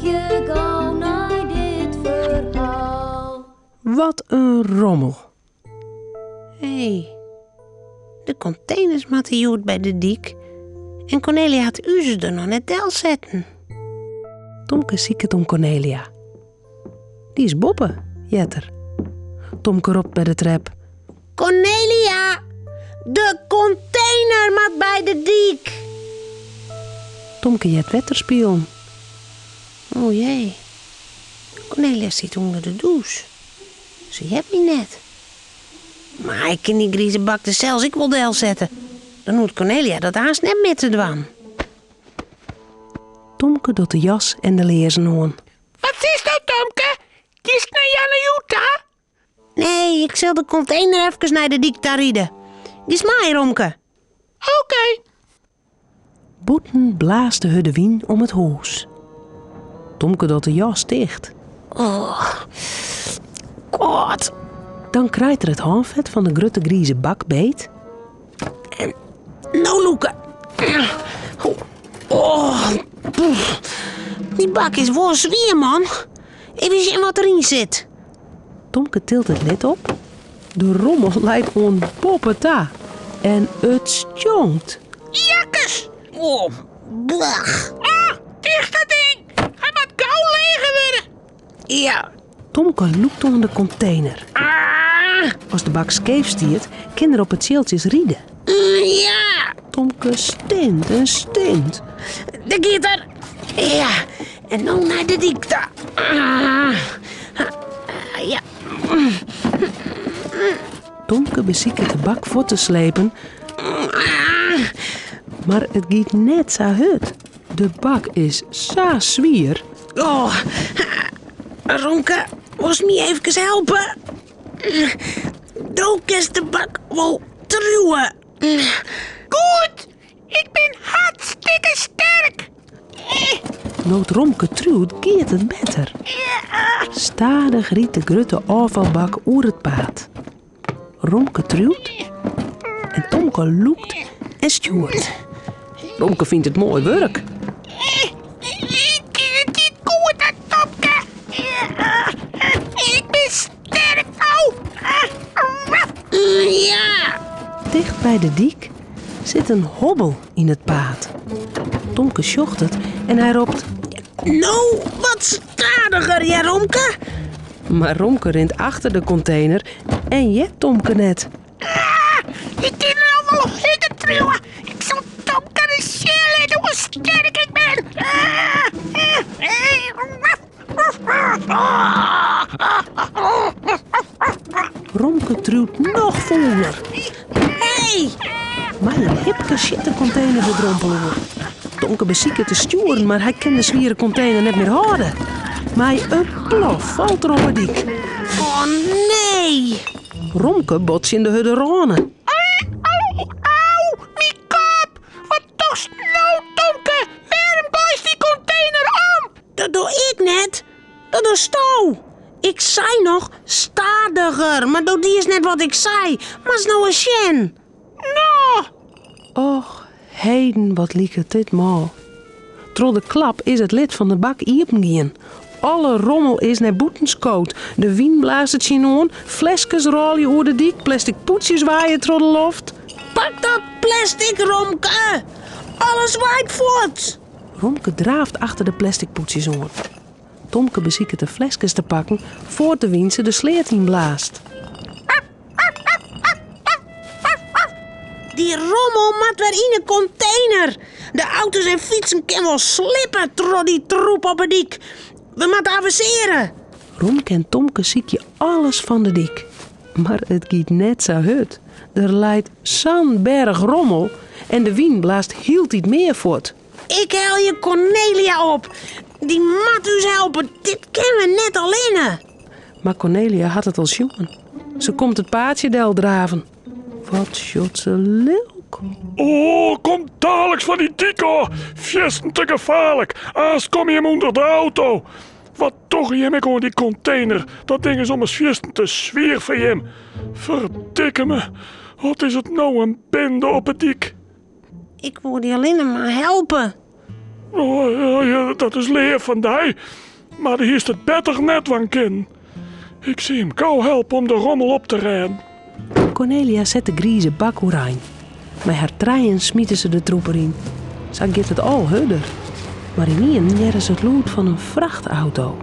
je gauw naar dit verhaal. Wat een rommel. Hé, de containers matten joet bij de dik. En Cornelia had ze er nog net del zetten. Tomke ziek het om Cornelia. Die is boppen, jetter. Tomke roept bij de trap. Cornelia, de container mat bij de dik. Tomke jet wetterspielen. O jee. Cornelia zit onder de douche. Ze hebt me net. Maar ik kan die griezenbak er zelfs ik wel del zetten. Dan moet Cornelia dat haast net met te dwan. Tomke doet de jas en de leerzen aan. Wat is dat, Tomke? Kies naar Janne Jutta? Nee, ik zal de container even naar de dik rieden. Die is mij, Romke. Oké. Boeten blaast de hudde wien om het huis. Tomke doet de jas dicht. Oh, God. Dan krijgt er het handvet van de grutte grieze bak beet. En nou loeken. Oh, die bak is wel zwier, man. Even zien wat erin zit. Tomke tilt het lid op. De rommel lijkt onpoppeta. En het stonkt. Jakkes! Oh, blach. Ah, dicht dat ding! Hij moet gauw leeg worden! Ja. Tomke loekt onder de container. Ah! Als de bak scheef stiert, kan er op het zieltjes rieden. Ja! Tomke stint en stint. De gieter! Ja, en nou naar de dikte. Ja. Tomke beziekt de bak voor te slepen. Maar het giet net zo hut. De bak is zo zwier. Oh, Ronke, was me even helpen? Doe is de bak wel truwen. Goed! Ik ben hartstikke sterk! Nood Romke truwt, geet het beter. Stadig riet de grutte afvalbak oer het paad. Romke truwt en Tomke loekt en stuurt. Romke vindt het mooi werk. Het is goed, dat Tomke! Ik ben sterk! Au! Ja! Dicht bij de dik zit een hobbel in het paad. Tomke sjocht het en hij roept... Nou, wat stadiger, ja, Romke? Maar Romke rent achter de container en jet Tomke net. Ik kan er al wel zitten truwen! Ik zal Tomke de zien laten hoe sterk ik ben! Romke truwt nog voller. Hey! Maar een hipke shit de container bedrompelen. Tomke bezieken te sturen, maar hij kan de zwiere container net meer houden. Maar een plof valt er op het dik. Oh nee! Romke botst in de hudde ronen. Au, mijn kop! Wat toch nou, Tomke? Waarom gooit die container om? Dat doe ik net. Dat doe Sto. Ik zei nog stadiger, maar die is net wat ik zei. Maar is nou een sjen. Nou, Och, heden wat liek het dit mal. Tro de klap is het lid van de bak iepen. Alle rommel is naar boetenskoot. De wien blaast het chinoon, flesjes rollen oer de dik, plastic poetsjes waaien tro de loft. Pak dat plastic, Romke! Alles waait voort! Romke draaft achter de plastic poetsjes aan. Tomke beziekt de flesjes te pakken voor de wien ze de sleert in blaast. Die rommel mat weer in een container. De auto's en fietsen kunnen wel slippen tro die troep op het dik. We moeten avanceren. Romke en Tomke ziek je alles van de dik. Maar het giet net zo hut. Er leidt zo'n berg rommel en de wien blaast hield niet meer voort. Ik haal je Cornelia op. Die mat u helpen. Dit kennen we net alleen. Maar Cornelia had het al jongen. Ze komt het paardje del draven. Wat shot ze leuk. Oh, kom dadelijk van die dikke. Fjesten te gevaarlijk. Anders kom je hem onder de auto. Wat toch je me gewoon die container. Dat ding is om eens fjesten te zwier voor hem. Verdikke me. Wat is het nou een bende op het dik. Ik wil die alleen maar helpen. Oh, ja, dat is leer van die. Maar die is het beter net van kind. Ik zie hem gauw helpen om de rommel op te rijden. Cornelia zet de grieze bak oerijn. Met haar treien smieten ze de troep erin. Zo gaat het al hudder. Maar in jaren ze het lood van een vrachtauto.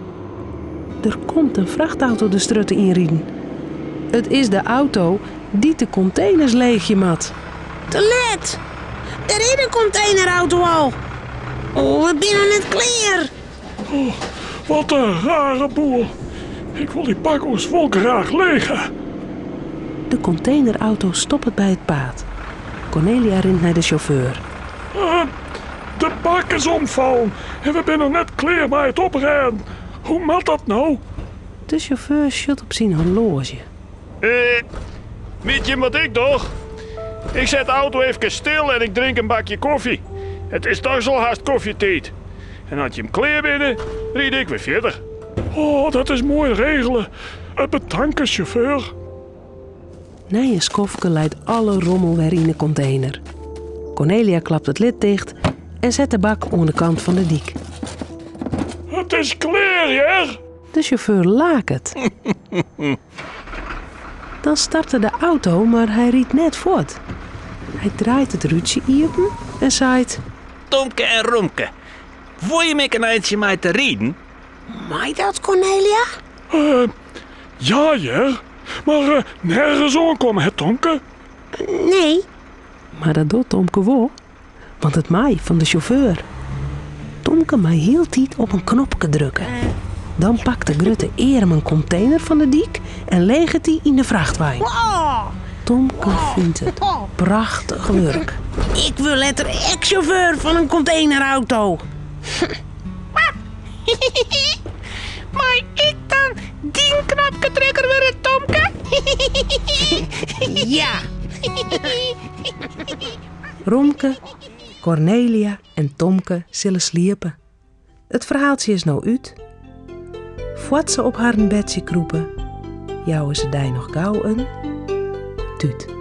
Er komt een vrachtauto de strutten inrieden. Het is de auto die de containers leegje mat. Te let! Er is een containerauto al. Oh, we binnen het kleer. Oh, wat een rare boel. Ik wil die bakkoes vol graag legen. De containerauto stopt bij het paad. Cornelia rent naar de chauffeur. De bak is omvallen en we zijn nog net klaar bij het oprijden. Hoe moet dat nou? De chauffeur shut op zijn horloge. Weet je wat ik doe? Ik zet de auto even stil en ik drink een bakje koffie. Het is toch zo haast koffietijd. En als je hem klaar binnen, rijd ik weer verder. Oh, dat is mooi regelen. Bedankt, chauffeur. Na een skofke leidt alle rommel weer in de container. Cornelia klapt het lid dicht en zet de bak aan de kant van de dik. Het is klaar, ja? De chauffeur laakt het. Dan startte de auto, maar hij riet net voort. Hij draait het ruutje open en zaait... Tomke en Romke, wil je me een eindje mij te rieden? Mij dat, Cornelia? Ja. Maar nergens aankomen, hè, Tomke? Nee. Maar dat doet Tomke wel, want het maai van de chauffeur. Tomke mij heel tijd op een knopje drukken. Dan pakt de Grutte Erem een container van de dik en leegt die in de vrachtwagen. Tomke vindt het prachtig werk. Ik wil letter ex-chauffeur van een containerauto. Maar ik dan die knopje trekker weer het Tomke? Ja. Romke, Cornelia en Tomke zullen sliepen. Het verhaaltje is nou uit. Voort ze op haar bedje kroepen, jouwen ze die nog gauw een tuut.